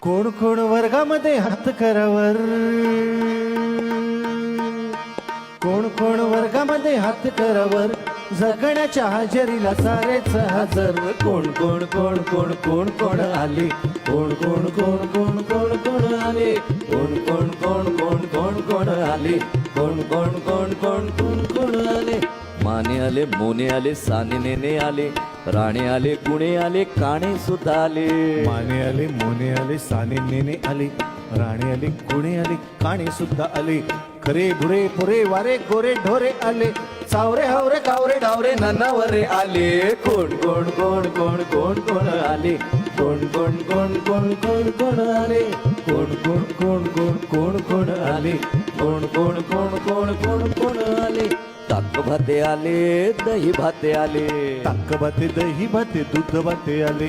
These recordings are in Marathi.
कोण कोण वर्गामध्ये हात करावर, कोण कोण वर्गामध्ये हात करावर, जगण्याच्या हजेरीला सारेच हजर. कोण कोण कोण कोण कोण कोण आले, कोण कोण कोण कोण कोण कोण आले, कोण कोण कोण कोण कोण कोण आले, कोण कोण कोण कोण कोण कोण आले. माने आले, मोने आले, साने नेने आले, राणे आले, गुणे आले, काणे सुद्धा आले. माने आले, मोने आले, साने नेने आले, राणे आले, गुणे आले, काणे सुद्धा आले. खरे बुरे पुरे वारे गोरे ढोरे आले, सावरे हावरे कावरे डावरे ननावरे आले. कोण कोण कोण कोण कोण कोण आले, कोण कोण कोण कोण कोण कोण आले, कोण कोण कोण कोण कोण कोण आले, कोण कोण कोण कोण कोण कोण आले. ताक भाते आले, दही भाते आले, ताक भाते दही भाते दूध भाते आले,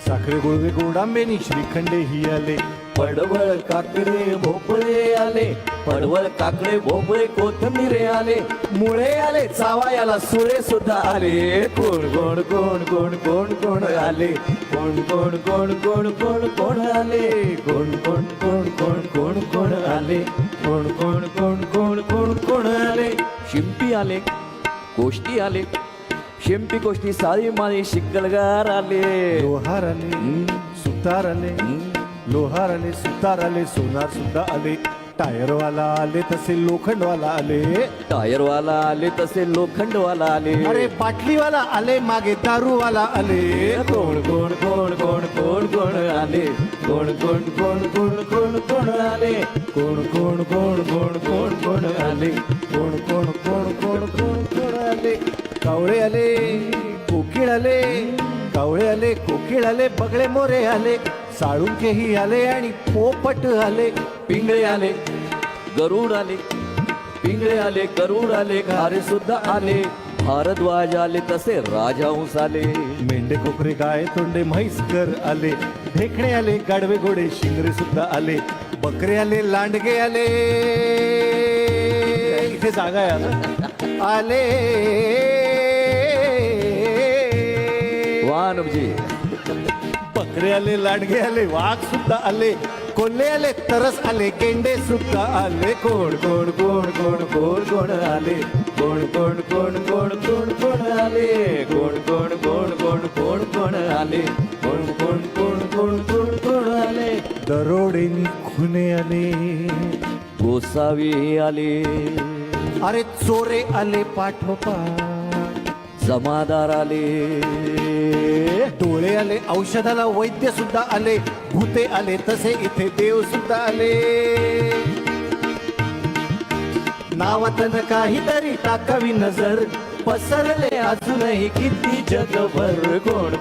साखरे गुळवे गोड आंबेनी श्रीखंडे ही आले. पडवळ काकडे भोपळे आले, पडवळ काकडे भोपळे कोथिंबीर आले, मुळे आले, चावायाला सुळे सुद्धा आले. कोण कोण कोण कोण कोण कोण आले, कोण कोण कोण कोण कोण कोण आले, कोण कोण कोण कोण कोण कोण आले, कोण कोण कोण कोण कोण कोण आले. शिंपी आले, गोष्टी आले, शिंपी गोष्टी सारी माळी शिकलगार आले. लोहार आले, सुतार आले, लोहार आले, सुतार आले, सोनार सुद्धा आले. टायरवाला आले तसे लोखंडवाला आले, टायरवाला आले तसे लोखंडवाला आले. अरे बाटलीवाला आले, मागे दारूवाला आले. कोण कोण कोण कोण कोण कोण आले, कोण कोण कोण कोण कोण कोण आले, कोण कोण कोण कोण कोण कोण आले, कोण कोण कोण कोण कोण कोण आले. कावळे आले, कोकिळ आले, कावळे आले, कोकिळ आले, बगळे मोरे आले, साळुंकेही आले आणि पोपट आले. पिंगळे आले, गरुड आले, पिंगळे आले, गरुड आले, घारे सुद्धा आले. भारद्वाज आले तसे राजहंस आले. मेंढे कोकरे गाय तोंडे म्हैसकर आले, ढेकणे आले, गाढवे घोडे शिंगरे सुद्धा आले. बकरे आले, लांडगे आले, इथे जागा आहे अगं. आले वानजी. बकरे आले, लांडगे आले, वाघ सुद्धा आले, कोल्हे आले, तरस आले, गेंडे सुद्धा आले. कोण कोण कोण कोण कोण कोण आले, कोण कोण कोण कोण कोण कोण आले, कोण कोण कोण कोण कोण कोण आले, कोण कोण कोण कोण कोण कोण आले. दरोडेनी खुने आले, गोसावी आले, अरे चोरे आले पाठोपाठ, जमादार आले, डोळे आले, औषधाला वैद्य सुद्धा आले, भूते आले तसे इथे देव सुद्धा आले. नावातन काहीतरी टाकावी नजर, पसरले अजूनही किती जगभर. कोण